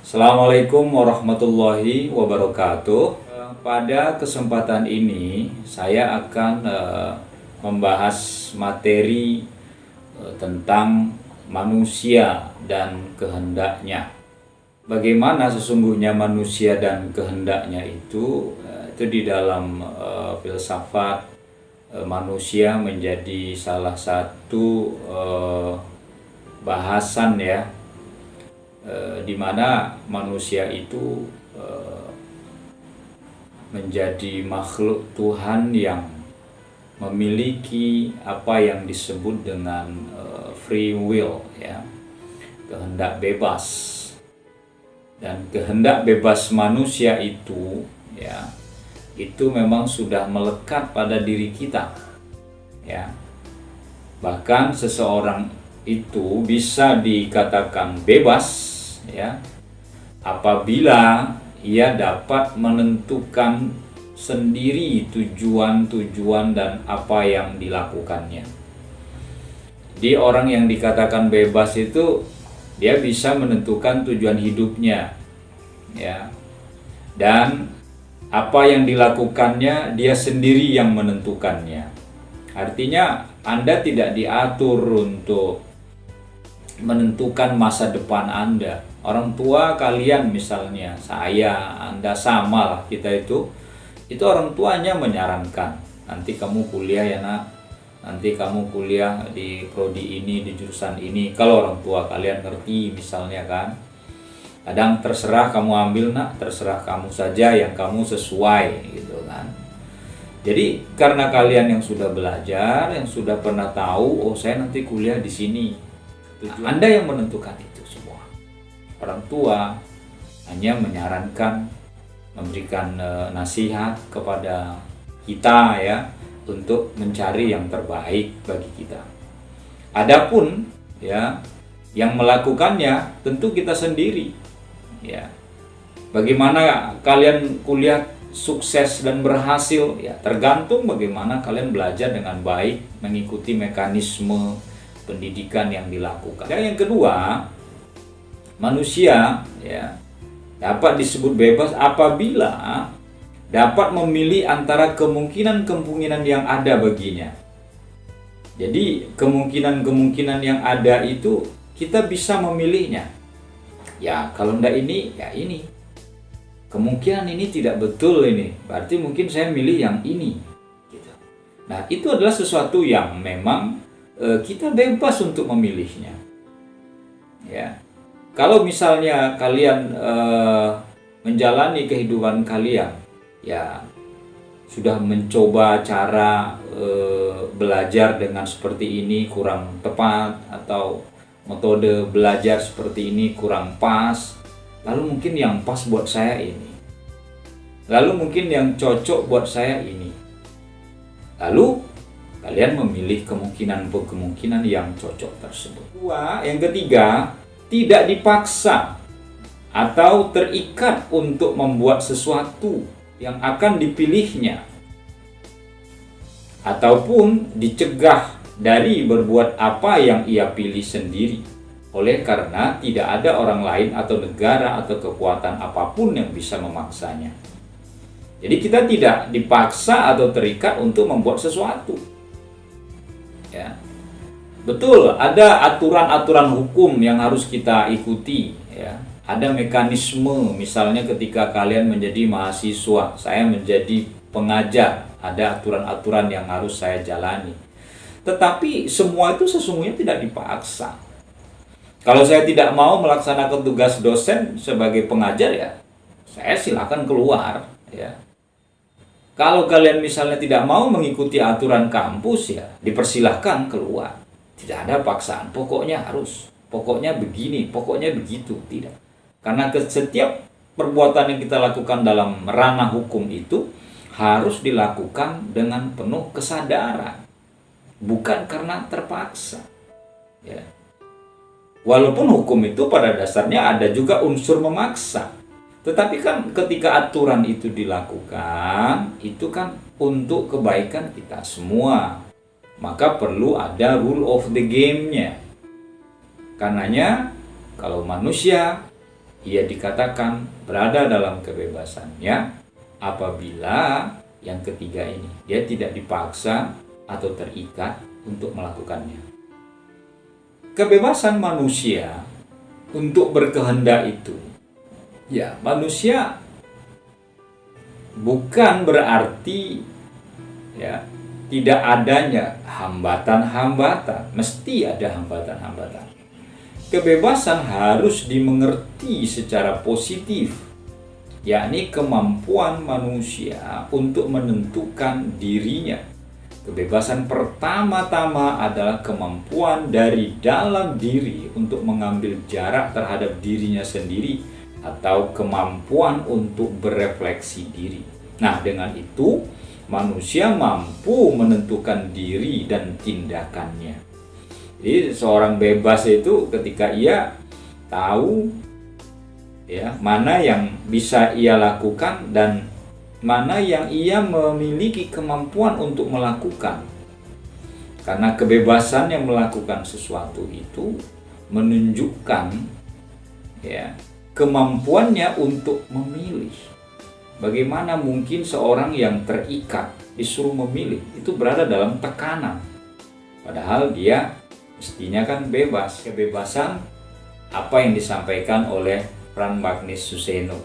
Assalamualaikum warahmatullahi wabarakatuh. Pada kesempatan ini saya akan membahas materi tentang manusia dan kehendaknya. Bagaimana sesungguhnya manusia dan kehendaknya itu di dalam filsafat manusia menjadi salah satu bahasan ya, di mana manusia itu menjadi makhluk Tuhan yang memiliki apa yang disebut dengan free will ya, kehendak bebas. Dan kehendak bebas manusia itu ya, itu memang sudah melekat pada diri kita ya. Bahkan seseorang itu bisa dikatakan bebas ya apabila ia dapat menentukan sendiri tujuan-tujuan dan apa yang dilakukannya. Jadi orang yang dikatakan bebas itu dia bisa menentukan tujuan hidupnya ya, dan apa yang dilakukannya dia sendiri yang menentukannya. Artinya Anda tidak diatur untuk menentukan masa depan Anda. Orang tua kalian misalnya, saya, Anda sama lah, kita itu orang tuanya menyarankan, nanti kamu kuliah ya nak, nanti kamu kuliah di prodi ini, di jurusan ini. Kalau orang tua kalian ngerti misalnya kan, kadang terserah kamu ambil nak, terserah kamu saja yang kamu sesuai gitu kan. Jadi karena kalian yang sudah belajar, yang sudah pernah tahu, oh saya nanti kuliah di sini, Anda yang menentukan itu semua. Orang tua hanya menyarankan, memberikan nasihat kepada kita ya, untuk mencari yang terbaik bagi kita. Adapun ya yang melakukannya tentu kita sendiri ya. Bagaimana kalian kuliah sukses dan berhasil ya tergantung bagaimana kalian belajar dengan baik, mengikuti mekanisme pendidikan yang dilakukan. Dan yang kedua, manusia ya dapat disebut bebas apabila dapat memilih antara kemungkinan-kemungkinan yang ada baginya. Jadi kemungkinan-kemungkinan yang ada itu kita bisa memilihnya. Ya kalau enggak ini, ya ini. Kemungkinan ini tidak betul ini, berarti mungkin saya milih yang ini. Gitu. Nah itu adalah sesuatu yang memang kita bebas untuk memilihnya. Ya. Kalau misalnya kalian menjalani kehidupan kalian, ya sudah mencoba cara belajar dengan seperti ini kurang tepat, atau metode belajar seperti ini kurang pas, lalu mungkin yang pas buat saya ini, lalu mungkin yang cocok buat saya ini, lalu kalian memilih kemungkinan yang cocok tersebut. Yang ketiga, tidak dipaksa atau terikat untuk membuat sesuatu yang akan dipilihnya, ataupun dicegah dari berbuat apa yang ia pilih sendiri, oleh karena tidak ada orang lain atau negara atau kekuatan apapun yang bisa memaksanya. Jadi kita tidak dipaksa atau terikat untuk membuat sesuatu ya. Betul, ada aturan-aturan hukum yang harus kita ikuti ya. Ada mekanisme, misalnya ketika kalian menjadi mahasiswa, saya menjadi pengajar, ada aturan-aturan yang harus saya jalani. Tetapi semua itu sesungguhnya tidak dipaksa. Kalau saya tidak mau melaksanakan tugas dosen sebagai pengajar ya, saya silakan keluar ya. Kalau kalian misalnya tidak mau mengikuti aturan kampus ya, dipersilahkan keluar. Tidak ada paksaan, pokoknya harus, pokoknya begini, pokoknya begitu, tidak. Karena setiap perbuatan yang kita lakukan dalam ranah hukum itu harus dilakukan dengan penuh kesadaran, bukan karena terpaksa ya. Walaupun hukum itu pada dasarnya ada juga unsur memaksa, tetapi kan ketika aturan itu dilakukan, itu kan untuk kebaikan kita semua, maka perlu ada rule of the game-nya. Karenanya kalau manusia ia dikatakan berada dalam kebebasannya apabila yang ketiga ini, dia tidak dipaksa atau terikat untuk melakukannya. Kebebasan manusia untuk berkehendak itu, ya, manusia bukan berarti ya tidak adanya hambatan-hambatan, mesti ada hambatan-hambatan. Kebebasan harus dimengerti secara positif, yakni kemampuan manusia untuk menentukan dirinya. Kebebasan pertama-tama adalah kemampuan dari dalam diri untuk mengambil jarak terhadap dirinya sendiri atau kemampuan untuk berefleksi diri. Nah, dengan itu manusia mampu menentukan diri dan tindakannya. Jadi seorang bebas itu ketika ia tahu ya mana yang bisa ia lakukan dan mana yang ia memiliki kemampuan untuk melakukan. Karena kebebasan yang melakukan sesuatu itu menunjukkan ya kemampuannya untuk memilih. Bagaimana mungkin seorang yang terikat disuruh memilih, itu berada dalam tekanan. Padahal dia mestinya kan bebas. Kebebasan apa yang disampaikan oleh Franz Magnus Suseno.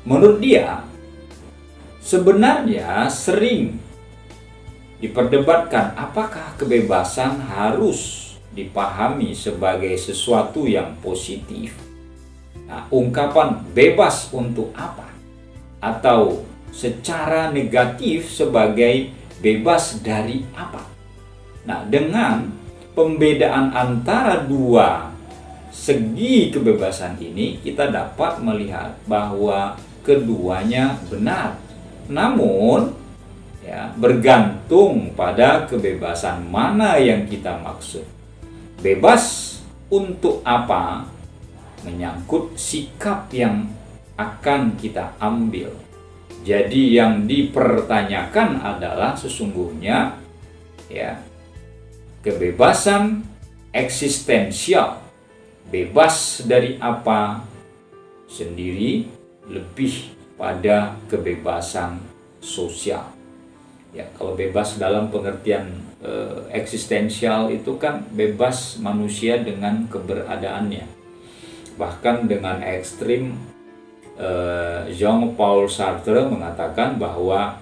Menurut dia, sebenarnya sering diperdebatkan apakah kebebasan harus dipahami sebagai sesuatu yang positif. Nah, ungkapan bebas untuk apa? Atau secara negatif sebagai bebas dari apa? Nah, dengan pembedaan antara dua segi kebebasan ini, kita dapat melihat bahwa keduanya benar. Namun, ya, bergantung pada kebebasan mana yang kita maksud. Bebas untuk apa? Menyangkut sikap yang akan kita ambil. Jadi yang dipertanyakan adalah sesungguhnya ya kebebasan eksistensial, bebas dari apa sendiri, lebih pada kebebasan sosial. Ya, kalau bebas dalam pengertian eksistensial itu kan bebas manusia dengan keberadaannya. Bahkan dengan ekstrim, Jean-Paul Sartre mengatakan bahwa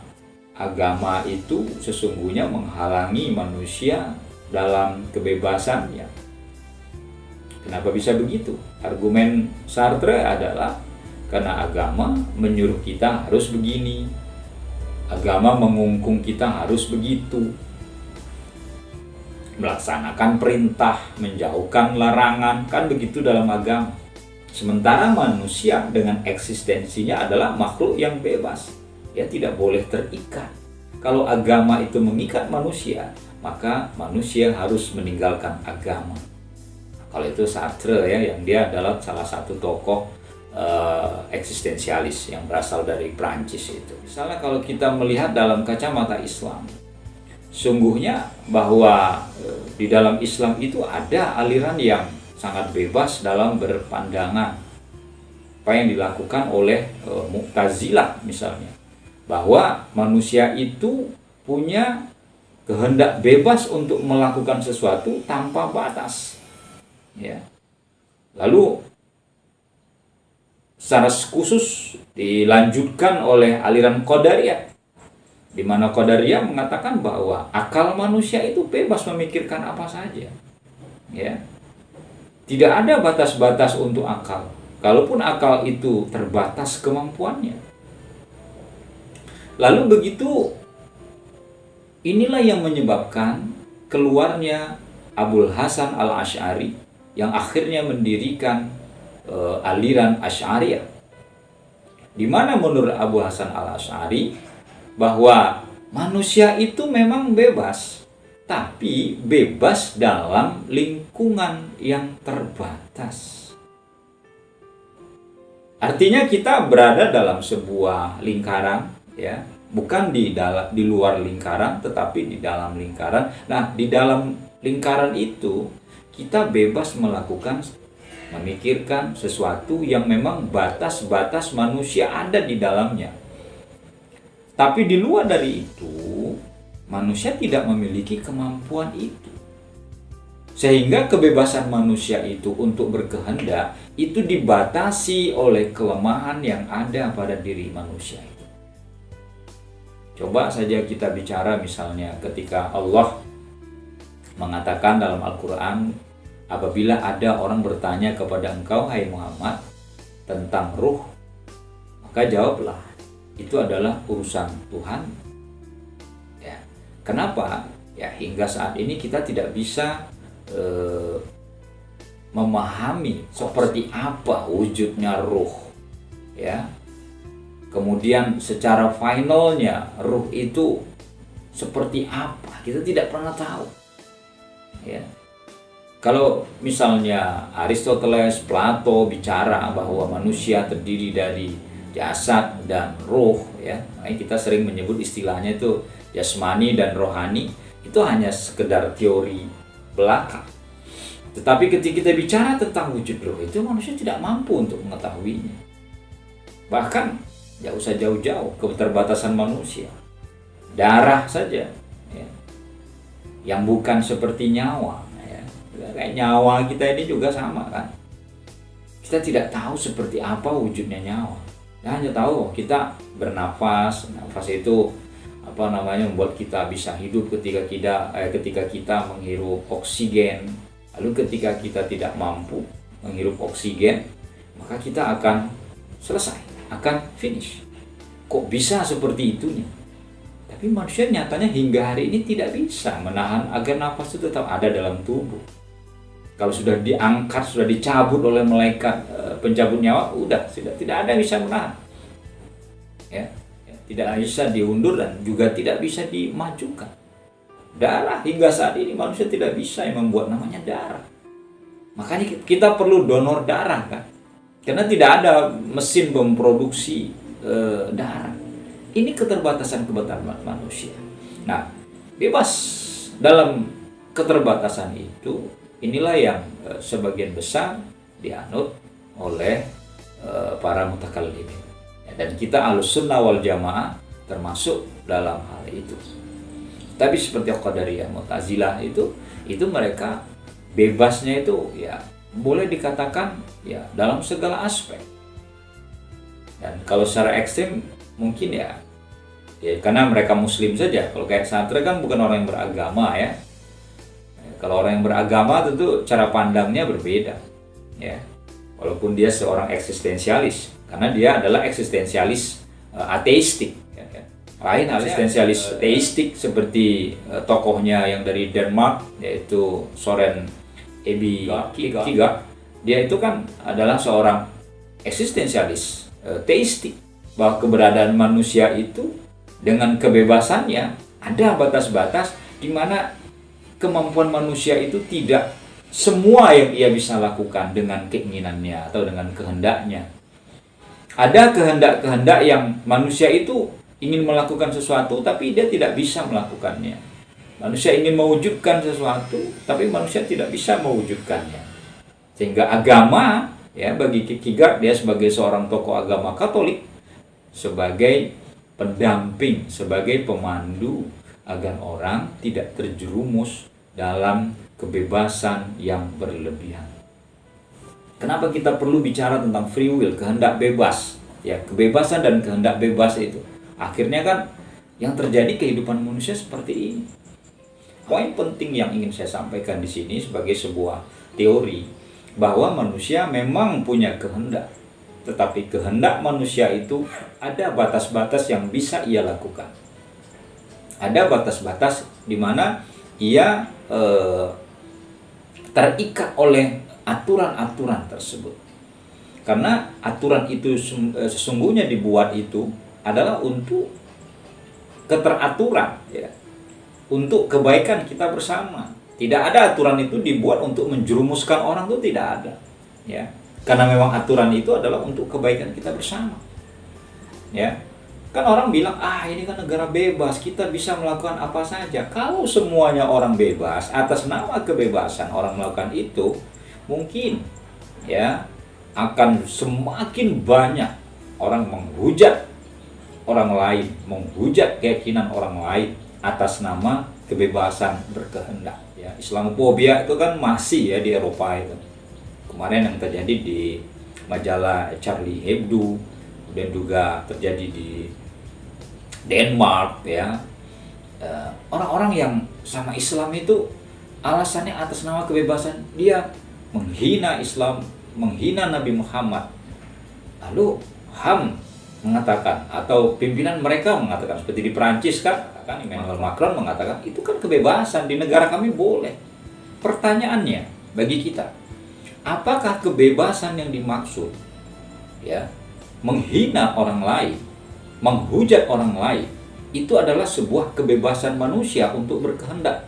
agama itu sesungguhnya menghalangi manusia dalam kebebasannya. Kenapa bisa begitu? Argumen Sartre adalah karena agama menyuruh kita harus begini, agama mengungkung kita harus begitu, melaksanakan perintah, menjauhkan larangan, kan begitu dalam agama. Sementara manusia dengan eksistensinya adalah makhluk yang bebas, ya tidak boleh terikat. Kalau agama itu mengikat manusia, maka manusia harus meninggalkan agama. Kalau itu Sartre ya, yang dia adalah salah satu tokoh eksistensialis yang berasal dari Prancis itu. Misalnya kalau kita melihat dalam kacamata Islam, sungguhnya bahwa di dalam Islam itu ada aliran yang sangat bebas dalam berpandangan. Apa yang dilakukan oleh Mu'tazilah misalnya, bahwa manusia itu punya kehendak bebas untuk melakukan sesuatu tanpa batas. Ya. Lalu secara khusus dilanjutkan oleh aliran Qadariyah, di mana Qadariyah mengatakan bahwa akal manusia itu bebas memikirkan apa saja. Ya. Tidak ada batas-batas untuk akal. Kalaupun akal itu terbatas kemampuannya. Lalu begitu, inilah yang menyebabkan keluarnya Abul Hasan al-Asy'ari yang akhirnya mendirikan aliran Asy'ariyah. Di mana menurut Abu Hasan al-Asy'ari bahwa manusia itu memang bebas, tapi bebas dalam lingkungan yang terbatas. Artinya kita berada dalam sebuah lingkaran, ya, bukan di luar lingkaran, tetapi di dalam lingkaran. Nah, di dalam lingkaran itu kita bebas melakukan memikirkan sesuatu yang memang batas-batas manusia ada di dalamnya. Tapi di luar dari itu, manusia tidak memiliki kemampuan itu. Sehingga kebebasan manusia itu untuk berkehendak itu dibatasi oleh kelemahan yang ada pada diri manusia itu. Coba saja kita bicara misalnya ketika Allah mengatakan dalam Al-Quran, apabila ada orang bertanya kepada engkau, hai Muhammad, tentang ruh, maka jawablah, itu adalah urusan Tuhan. Ya. Kenapa? Ya, hingga saat ini kita tidak bisa memahami seperti apa wujudnya ruh. Ya. Kemudian secara finalnya ruh itu seperti apa? Kita tidak pernah tahu. Ya. Kalau misalnya Aristoteles, Plato bicara bahwa manusia terdiri dari jasad dan ruh, ya, kita sering menyebut istilahnya itu jasmani dan rohani, itu hanya sekedar teori belaka. Tetapi ketika kita bicara tentang wujud roh itu, manusia tidak mampu untuk mengetahuinya. Bahkan ya usah jauh-jauh keterbatasan manusia, darah saja, ya, yang bukan seperti nyawa, ya. Kayak nyawa kita ini juga sama kan. Kita tidak tahu seperti apa wujudnya nyawa. Kita hanya tahu kita bernafas, nafas itu membuat kita bisa hidup ketika kita menghirup oksigen. Lalu ketika kita tidak mampu menghirup oksigen, maka kita akan selesai, akan finish. Kok bisa seperti itunya? Tapi manusia nyatanya hingga hari ini tidak bisa menahan agar nafas itu tetap ada dalam tubuh. Kalau sudah diangkat, sudah dicabut oleh malaikat pencabut nyawa, sudah tidak ada yang bisa menahan. Ya, tidak bisa diundur dan juga tidak bisa dimajukan. Darah hingga saat ini manusia tidak bisa yang membuat namanya darah. Makanya kita perlu donor darah kan, karena tidak ada mesin memproduksi darah. Ini keterbatasan manusia. Nah, bebas dalam keterbatasan itu, inilah yang sebagian besar dianut oleh para mutakallimin. Dan kita Ahlussunnah wal Jamaah termasuk dalam hal itu. Tapi seperti Qadariyah, Mu'tazilah itu mereka bebasnya itu ya boleh dikatakan ya dalam segala aspek. Dan kalau secara ekstrim mungkin ya karena mereka muslim saja. Kalau kayak Sartre kan bukan orang yang beragama ya. Kalau orang yang beragama tentu cara pandangnya berbeda ya. Walaupun dia seorang eksistensialis, karena dia adalah eksistensialis ateistik ya, kan? Lain eksistensialis teistik seperti tokohnya yang dari Denmark yaitu Soren Kierkegaard. Dia itu kan adalah seorang eksistensialis teistik, bahwa keberadaan manusia itu dengan kebebasannya ada batas-batas di mana kemampuan manusia itu tidak semua yang ia bisa lakukan dengan keinginannya atau dengan kehendaknya. Ada kehendak-kehendak yang manusia itu ingin melakukan sesuatu tapi dia tidak bisa melakukannya. Manusia ingin mewujudkan sesuatu tapi manusia tidak bisa mewujudkannya. Sehingga agama ya bagi Kierkegaard, dia sebagai seorang tokoh agama Katolik, sebagai pendamping, sebagai pemandu agar orang tidak terjerumus dalam kebebasan yang berlebihan. Kenapa kita perlu bicara tentang free will, kehendak bebas? Ya, kebebasan dan kehendak bebas itu. Akhirnya kan yang terjadi kehidupan manusia seperti ini. Poin penting yang ingin saya sampaikan di sini sebagai sebuah teori bahwa manusia memang punya kehendak. Tetapi kehendak manusia itu ada batas-batas yang bisa ia lakukan. Ada batas-batas di mana ia terikat oleh aturan-aturan tersebut. Karena aturan itu sesungguhnya dibuat itu adalah untuk keteraturan, ya, untuk kebaikan kita bersama. Tidak ada aturan itu dibuat untuk menjerumuskan orang, itu tidak ada, ya. Karena memang aturan itu adalah untuk kebaikan kita bersama, ya. Kan orang bilang, ini kan negara bebas, kita bisa melakukan apa saja. Kalau semuanya orang bebas, atas nama kebebasan orang melakukan itu, mungkin ya akan semakin banyak orang menghujat orang lain, menghujat keyakinan orang lain atas nama kebebasan berkehendak. Ya, Islamophobia itu kan masih ya di Eropa itu. Kemarin yang terjadi di majalah Charlie Hebdo, dan juga terjadi di Denmark ya. Orang-orang yang sama Islam itu alasannya atas nama kebebasan, dia menghina Islam, menghina Nabi Muhammad. Lalu HAM mengatakan, atau pimpinan mereka mengatakan, seperti di Perancis kan Emmanuel Macron mengatakan itu kan kebebasan, di negara kami boleh. Pertanyaannya bagi kita, apakah kebebasan yang dimaksud ya menghina orang lain, menghujat orang lain, itu adalah sebuah kebebasan manusia untuk berkehendak?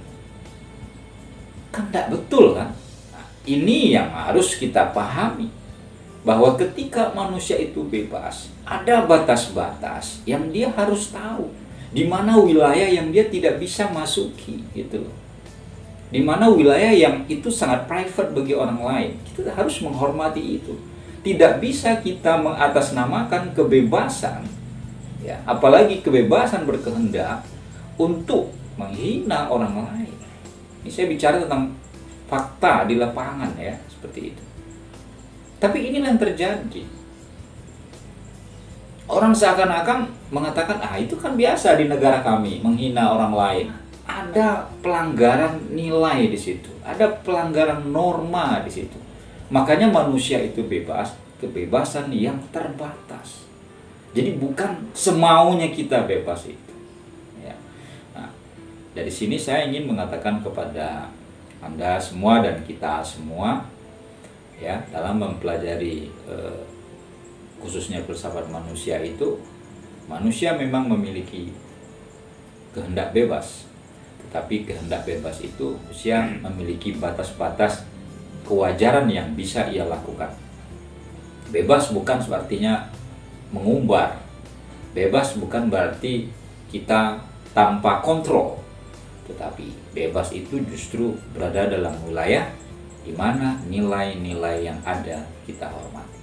Kan tidak betul kan? Nah, ini yang harus kita pahami, bahwa ketika manusia itu bebas, ada batas-batas yang dia harus tahu, di mana wilayah yang dia tidak bisa masuki gitu loh. Di mana wilayah yang itu sangat private bagi orang lain. Kita harus menghormati itu. Tidak bisa kita mengatasnamakan kebebasan ya, apalagi kebebasan berkehendak, untuk menghina orang lain. Ini saya bicara tentang fakta di lapangan ya, seperti itu. Tapi inilah yang terjadi. Orang seakan-akan mengatakan, itu kan biasa di negara kami, menghina orang lain. Ada pelanggaran nilai di situ, ada pelanggaran norma di situ. Makanya manusia itu bebas, kebebasan yang terbatas. Jadi bukan semaunya kita bebas itu. Ya. Nah, dari sini saya ingin mengatakan kepada Anda semua dan kita semua, ya, dalam mempelajari khususnya filsafat manusia itu, manusia memang memiliki kehendak bebas, tetapi kehendak bebas itu manusia memiliki batas-batas kewajaran yang bisa ia lakukan. Bebas bukan sepertinya mengumbar, bebas bukan berarti kita tanpa kontrol, tetapi bebas itu justru berada dalam wilayah di mana nilai-nilai yang ada kita hormati.